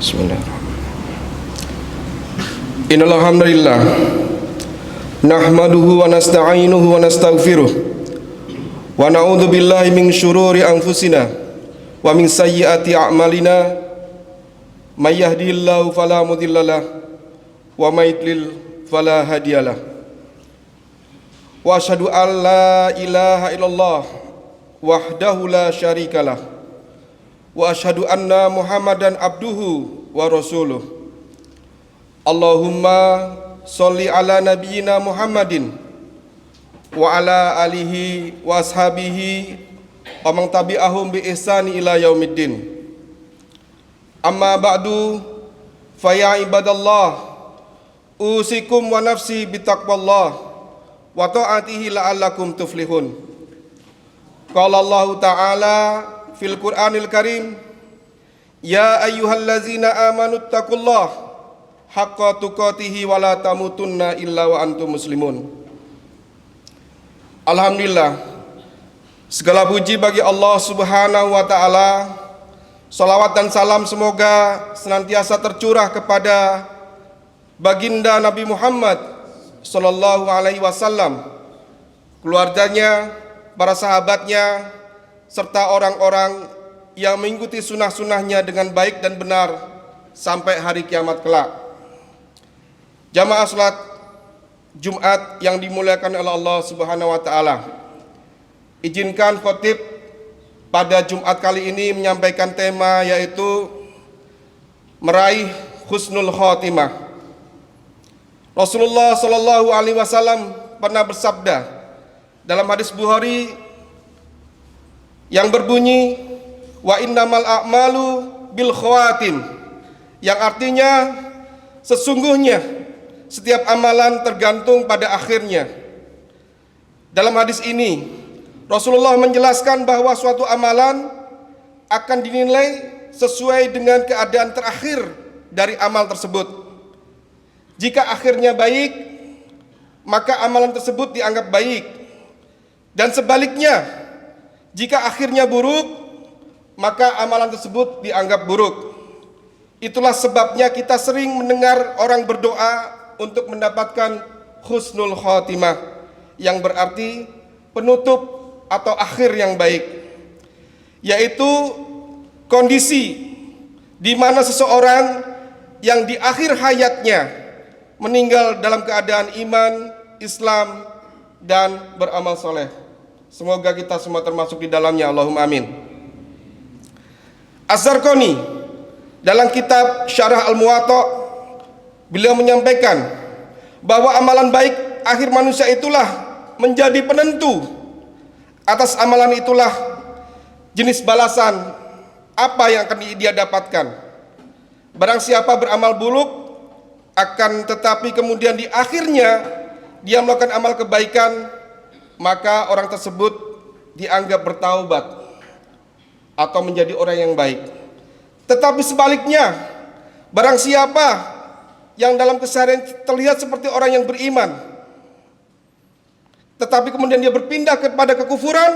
Bismillahirrahmanirrahim. Innal hamdalillah nahmaduhu wa nasta'inuhu wa nastaghfiruh wa na'udzu billahi min syururi anfusina wa min sayyiati a'malina may yahdihillahu fala mudhillalah wa may yudlil fala hadiyalah wa asyhadu an la ilaha illallah wahdahu la syarikalah wa asyhadu anna Muhammadan abduhu wa rasuluh. Allahumma sholli ala nabiyyina Muhammadin wa ala alihi wa ashabihi wa man tabi'ahum bi ihsani ila yaumiddin. Amma ba'du, fa ya ibadallah, usikum wa nafsi bitaqwallah wa ta'atihi la'allakum tuflihun. Qala Allah Ta'ala fil Qur'anil Karim, ya ayyuhallazina amanu taqullaha haqqa tuqatihi wa la tamutunna illa wa antum muslimun. Alhamdulillah, segala puji bagi Allah Subhanahu wa taala. Salawat dan salam semoga senantiasa tercurah kepada baginda Nabi Muhammad sallallahu alaihi wasallam, keluarganya, para sahabatnya, serta orang-orang yang mengikuti sunnah-sunnahnya dengan baik dan benar sampai hari kiamat kelak. Jamaah salat Jumat yang dimuliakan oleh Allah Subhanahu wa taala, izinkan khotib pada Jumat kali ini menyampaikan tema yaitu meraih husnul khotimah. Rasulullah sallallahu alaihi wasallam pernah bersabda dalam hadis Bukhari yang berbunyi wa innamal a'malu bil khawatim, yang artinya sesungguhnya setiap amalan tergantung pada akhirnya. Dalam hadis ini Rasulullah menjelaskan bahwa suatu amalan akan dinilai sesuai dengan keadaan terakhir dari amal tersebut. Jika akhirnya baik, maka amalan tersebut dianggap baik, dan sebaliknya jika akhirnya buruk, maka amalan tersebut dianggap buruk. Itulah sebabnya kita sering mendengar orang berdoa untuk mendapatkan husnul khotimah, yang berarti penutup atau akhir yang baik, yaitu kondisi di mana seseorang yang di akhir hayatnya meninggal dalam keadaan iman, Islam, dan beramal soleh. Semoga kita semua termasuk di dalamnya, Allahumma amin. Az-Zarqani dalam kitab Syarah Al-Muwatta, beliau menyampaikan bahwa amalan baik akhir manusia itulah menjadi penentu. Atas amalan itulah jenis balasan apa yang akan dia dapatkan. Barang siapa beramal buruk, akan tetapi kemudian di akhirnya dia melakukan amal kebaikan, maka orang tersebut dianggap bertaubat atau menjadi orang yang baik. Tetapi sebaliknya, barang siapa yang dalam keseharian terlihat seperti orang yang beriman, tetapi kemudian dia berpindah kepada kekufuran,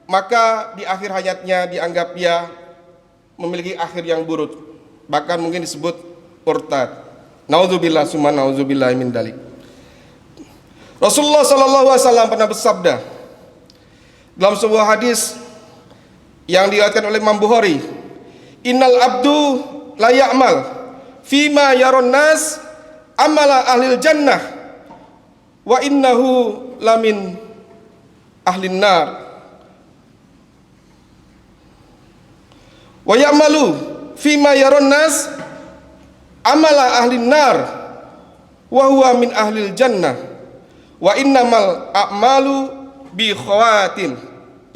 maka di akhir hayatnya dianggap dia memiliki akhir yang buruk, bahkan mungkin disebut murtad. Nauzubillah summa nauzubillah min dalik. Rasulullah SAW pernah bersabda dalam sebuah hadis yang diriwayatkan oleh Imam Bukhari, innal abdu la ya'mal fima yaron nas amala ahlil jannah wa innahu lamin ahlin nar wa ya'malu fima yaron nas amala ahlin nar wa huwa min ahlil jannah wa innamal a'malu bi khawatim,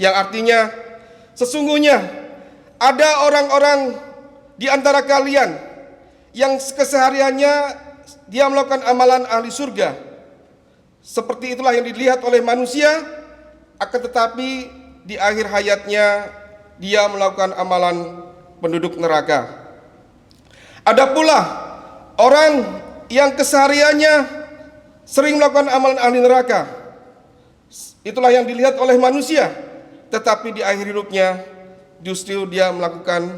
yang artinya sesungguhnya ada orang-orang di antara kalian yang kesehariannya dia melakukan amalan ahli surga, seperti itulah yang dilihat oleh manusia, akan tetapi di akhir hayatnya dia melakukan amalan penduduk neraka. Ada pula orang yang kesehariannya sering melakukan amalan ahli neraka, itulah yang dilihat oleh manusia, tetapi di akhir hidupnya justru dia melakukan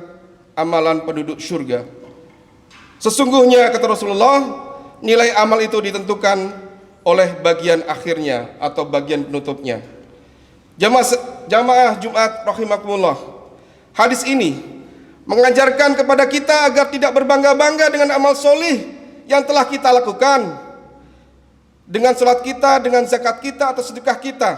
amalan penduduk surga. Sesungguhnya kata Rasulullah, nilai amal itu ditentukan oleh bagian akhirnya atau bagian penutupnya. Jamaah Jumat rahimakumullah. Hadis ini mengajarkan kepada kita agar tidak berbangga-bangga dengan amal solih yang telah kita lakukan, dengan salat kita, dengan zakat kita atau sedekah kita,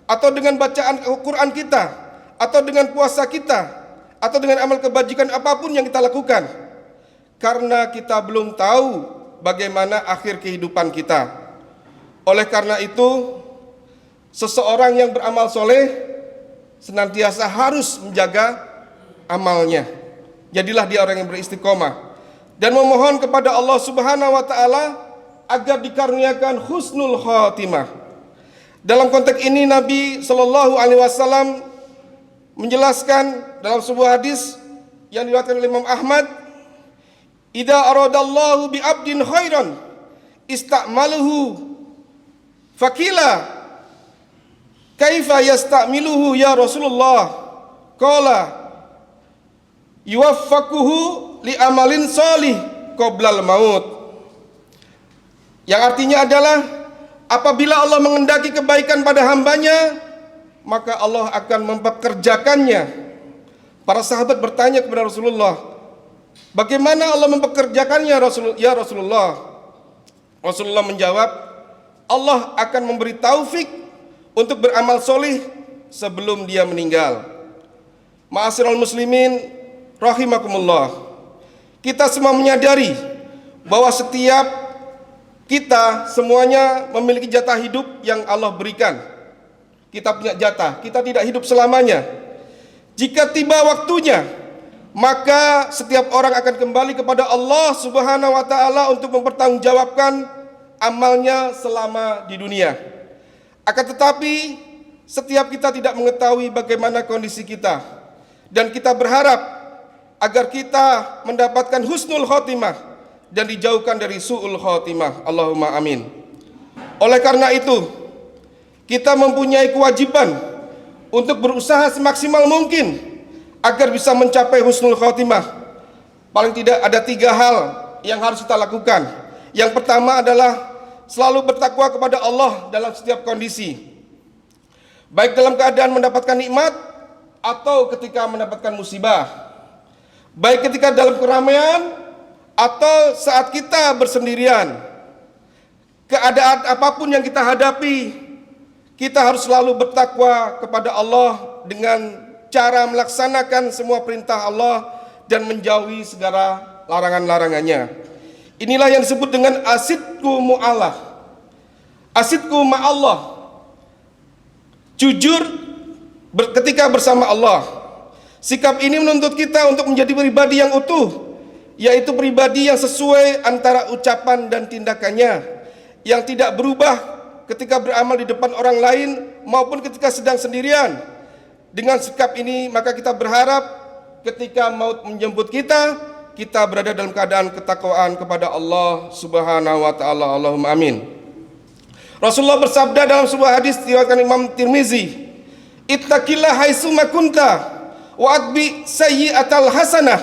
atau dengan bacaan Al-Quran kita, atau dengan puasa kita, atau dengan amal kebajikan apapun yang kita lakukan, karena kita belum tahu bagaimana akhir kehidupan kita. Oleh karena itu, seseorang yang beramal soleh senantiasa harus menjaga amalnya. Jadilah dia orang yang beristiqomah dan memohon kepada Allah Subhanahu wa taala agar dikaruniakan husnul khatimah. Dalam konteks ini Nabi Shallallahu alaihi wasallam menjelaskan dalam sebuah hadis yang diriwayatkan oleh Imam Ahmad, "Idza aradallahu bi 'abdin khairan ista'maluhu fakila kaifa yasta'miluhu ya Rasulullah?" Qala yuwaffaquhu li amalin sholih qoblal maut. Yang artinya adalah apabila Allah mengendaki kebaikan pada hambanya, maka Allah akan mempekerjakannya. Para sahabat bertanya kepada Rasulullah, bagaimana Allah mempekerjakannya ya Rasulullah? Rasulullah menjawab, Allah akan memberi taufik untuk beramal solih sebelum dia meninggal. Ma'asyiral muslimin rahimakumullah, kita semua menyadari bahwa setiap kita semuanya memiliki jatah hidup yang Allah berikan. Kita punya jatah, kita tidak hidup selamanya. Jika tiba waktunya, maka setiap orang akan kembali kepada Allah Subhanahu wa taala untuk mempertanggungjawabkan amalnya selama di dunia. Akan tetapi setiap kita tidak mengetahui bagaimana kondisi kita, dan kita berharap agar kita mendapatkan husnul khotimah dan dijauhkan dari su'ul khotimah. Allahumma amin. Oleh karena itu, kita mempunyai kewajiban untuk berusaha semaksimal mungkin agar bisa mencapai husnul khotimah. Paling tidak ada 3 hal yang harus kita lakukan. Yang pertama adalah selalu bertakwa kepada Allah dalam setiap kondisi, baik dalam keadaan mendapatkan nikmat atau ketika mendapatkan musibah, baik ketika dalam keramaian atau saat kita bersendirian. Keadaan apapun yang kita hadapi, kita harus selalu bertakwa kepada Allah dengan cara melaksanakan semua perintah Allah dan menjauhi segala larangan-larangannya. Inilah yang disebut dengan asidku mu'allah, asidku ma'allah, jujur ketika bersama Allah. Sikap ini menuntut kita untuk menjadi pribadi yang utuh, yaitu pribadi yang sesuai antara ucapan dan tindakannya, yang tidak berubah ketika beramal di depan orang lain maupun ketika sedang sendirian. Dengan sikap ini maka kita berharap ketika maut menjemput kita, kita berada dalam keadaan ketakwaan kepada Allah Subhanahu wa taala. Allahumma amin. Rasulullah bersabda dalam sebuah hadis diriwayatkan Imam Tirmizi, "Ittaqillah haitsu ma kunta wa atbi sayyi'atal hasanah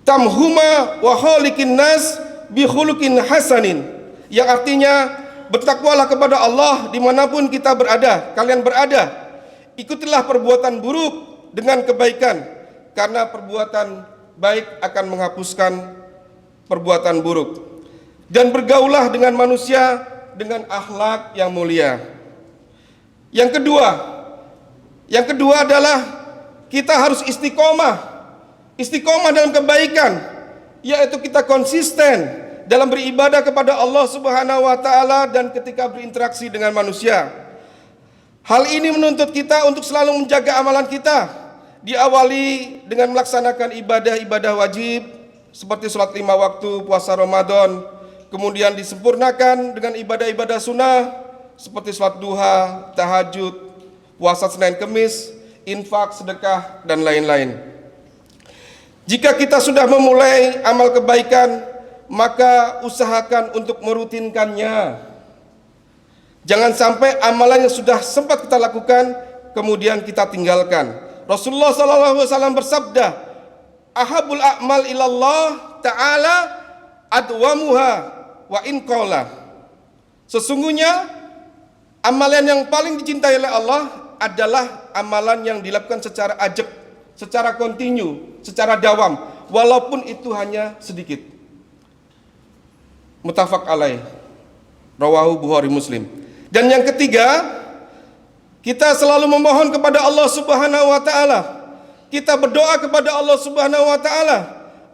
tamhuma wa khaliqin nas bi khuluqin hasanin." Yang artinya, bertakwalah kepada Allah dimanapun kita berada, kalian berada. Ikutilah perbuatan buruk dengan kebaikan, karena perbuatan baik akan menghapuskan perbuatan buruk. Dan bergaulah dengan manusia dengan akhlak yang mulia. Yang kedua adalah kita harus istiqomah dalam kebaikan, yaitu kita konsisten dalam beribadah kepada Allah Subhanahu wa taala dan ketika berinteraksi dengan manusia. Hal ini menuntut kita untuk selalu menjaga amalan kita, diawali dengan melaksanakan ibadah-ibadah wajib seperti sholat 5 waktu, puasa Ramadan, kemudian disempurnakan dengan ibadah-ibadah sunnah seperti sholat duha, tahajud, puasa Senin Kemis, infak, sedekah, dan lain-lain. Jika kita sudah memulai amal kebaikan, maka usahakan untuk merutinkannya. Jangan sampai amalan yang sudah sempat kita lakukan kemudian kita tinggalkan. Rasulullah SAW bersabda, ahabul a'mal ilallah ta'ala adwamuha wa in qala. Sesungguhnya amalan yang paling dicintai oleh Allah adalah amalan yang dilakukan secara ajak, secara kontinu, secara dawam, walaupun itu hanya sedikit. Muttafaq alaih, rawahu Bukhari Muslim. Dan yang ketiga, kita selalu memohon kepada Allah Subhanahu wa taala. Kita berdoa kepada Allah Subhanahu wa taala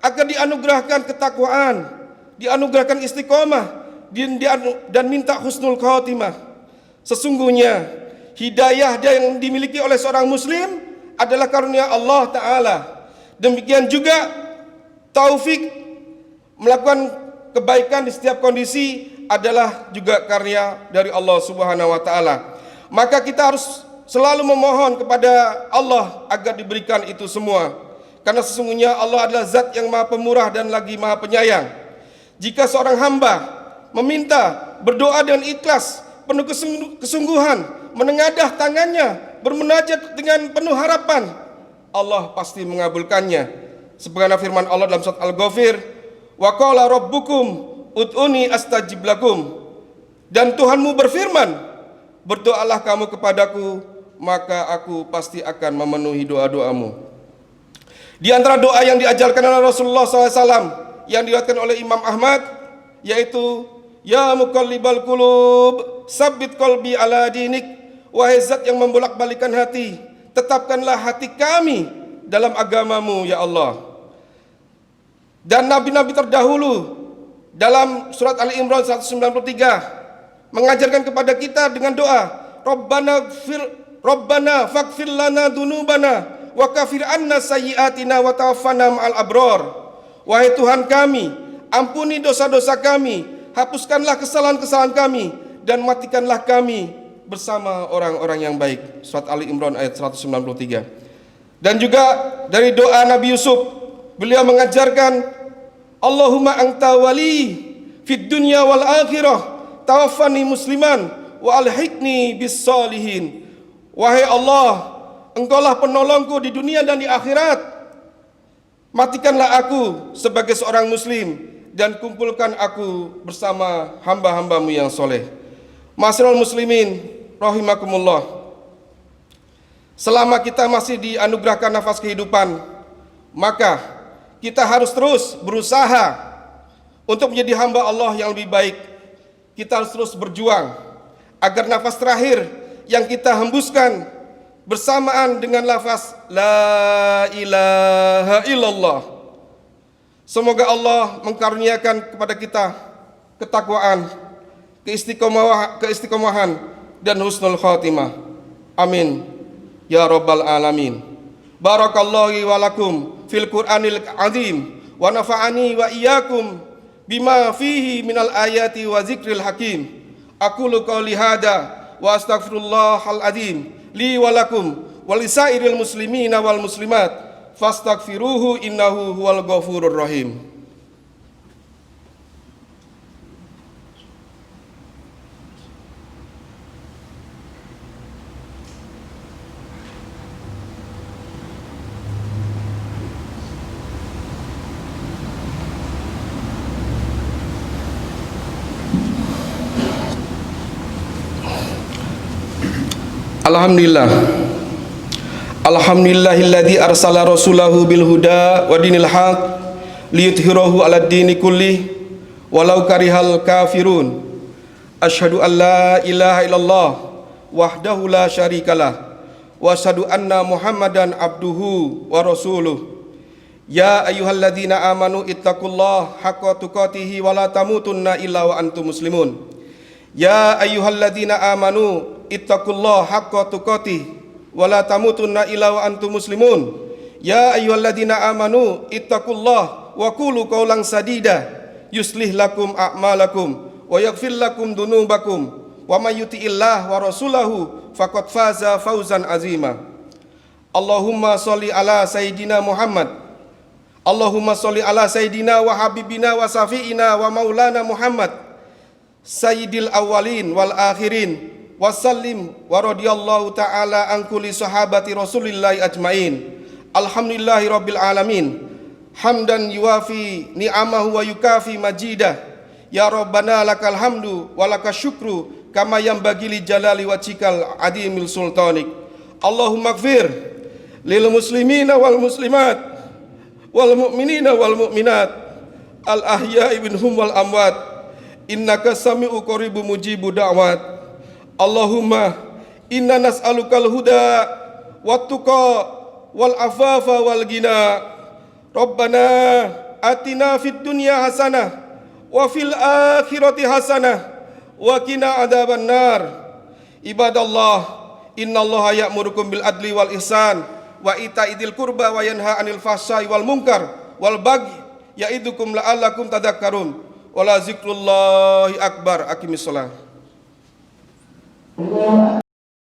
agar dianugerahkan ketakwaan, dianugerahkan istiqomah, dan minta husnul khatimah. Sesungguhnya hidayah yang dimiliki oleh seorang muslim adalah karunia Allah taala. Demikian juga taufik melakukan kebaikan di setiap kondisi adalah juga karya dari Allah Subhanahu wa taala. Maka kita harus selalu memohon kepada Allah agar diberikan itu semua. Karena sesungguhnya Allah adalah zat yang maha pemurah dan lagi maha penyayang. Jika seorang hamba meminta, berdoa dengan ikhlas, penuh kesungguhan, menengadah tangannya, bermunajat dengan penuh harapan, Allah pasti mengabulkannya. Sebagaimana firman Allah dalam surat Al-Ghafir, wa qala rabbukum ud'uni astajib lakum. Dan Tuhanmu berfirman, berdoalah kamu kepadaku, maka aku pasti akan memenuhi doa-doamu. Di antara doa yang diajarkan oleh Rasulullah SAW, yang diriwayatkan oleh Imam Ahmad, yaitu ya muqallibal qulub sabbit qalbi ala dinik. Wahai zat yang membolak-balikan hati, tetapkanlah hati kami dalam agamamu ya Allah. Dan nabi-nabi terdahulu dalam surat Ali Imran 193 mengajarkan kepada kita dengan doa, Rabbana faghfir lana dunubana wa kafir anna sayyiatina wa tawaffana ma'al abrar. Wahai Tuhan kami, ampuni dosa-dosa kami, hapuskanlah kesalahan-kesalahan kami, dan matikanlah kami bersama orang-orang yang baik. Surat Ali Imran ayat 193. Dan juga dari doa Nabi Yusuf, beliau mengajarkan, Allahumma anta wali fid dunya wal akhirah, tawaffani musliman wa alhiqni bis salihin. Wahai Allah, Engkaulah penolongku di dunia dan di akhirat. Matikanlah aku sebagai seorang muslim dan kumpulkan aku bersama hamba-hambamu yang soleh. Ma'asyiral muslimin rahimakumullah. Selama kita masih dianugerahkan nafas kehidupan, maka kita harus terus berusaha untuk menjadi hamba Allah yang lebih baik. Kita harus terus berjuang agar nafas terakhir yang kita hembuskan bersamaan dengan lafaz la ilaha illallah. Semoga Allah mengkaruniakan kepada kita ketakwaan, keistiqomahan dan husnul khatimah. Amin ya rabbal alamin. Barakallahu wa lakum fil Qur'anil azim wa nafa'ani wa iyyakum bima fihi minal ayati wa zikril hakim. Aqulu qouli hada wa astaghfirullahal azim li wa lakum wa lisairil muslimina wal muslimat fastaghfiruhu innahu huwal ghafurur rahim. Alhamdulillah. Alhamdulillahilladzi arsala rasulahu bil huda wa dinil haq liyudhhirahu 'alad dini kulli walau karihal kafirun. Asyhadu an la ilaha illallah wahdahu la syarikalah wa asyhadu anna Muhammadan abduhu wa rasuluh. Ya ayyuhalladzina amanu ittaqullaha haqqa tuqatih wa la tamutunna illa wa antum muslimun. Ya ayyuhalladzina amanu ittaqullaha haqqa tuqatih wa la tamutunna illa wa antum muslimun. Ya ayyuhalladzina amanu ittaqullaha wa qulu qawlan sadida yuslih lakum a'malakum wa yaghfir lakum dunubakum wa may yuti'illah wa rasulahu faqad faza fawzan azima. Allahumma sholli ala sayyidina Muhammad. Allahumma sholli ala sayyidina wa habibina wa safiina wa maulana Muhammad sayyidil awwalin wal akhirin wasallim wa radiyallahu ta'ala an kulli sahabati rasulillahi ajmain. Alhamdulillahi rabbil alamin. hamdan yuwafi ni'amahu wa yukafi majidah. Ya Rabbana lakal hamdu wa lakas syukru kama yanbaghi li jalali wajhikal adimil sultanik. Allahumma ighfir lil muslimina wal muslimat wal mu'minina wal mu'minat al ahya'i minhum wal amwat innaka sami'u qaribu mujibu da'wat. Allahumma inna nas'alukal huda wat tuqa wal afafa wal ghina. Rabbana atina fid dunya hasanah wa fil akhirati hasanah wa qina adzabannar. Ibadallah, innallaha ya'murukum bil adli wal ihsan wa ita'idzil qurba wa yanha 'anil fahsya'i wal munkar wal baghi ya'idukum la'allakum tadhakkarun. Wala zikrullahi akbar. Aqimissalah.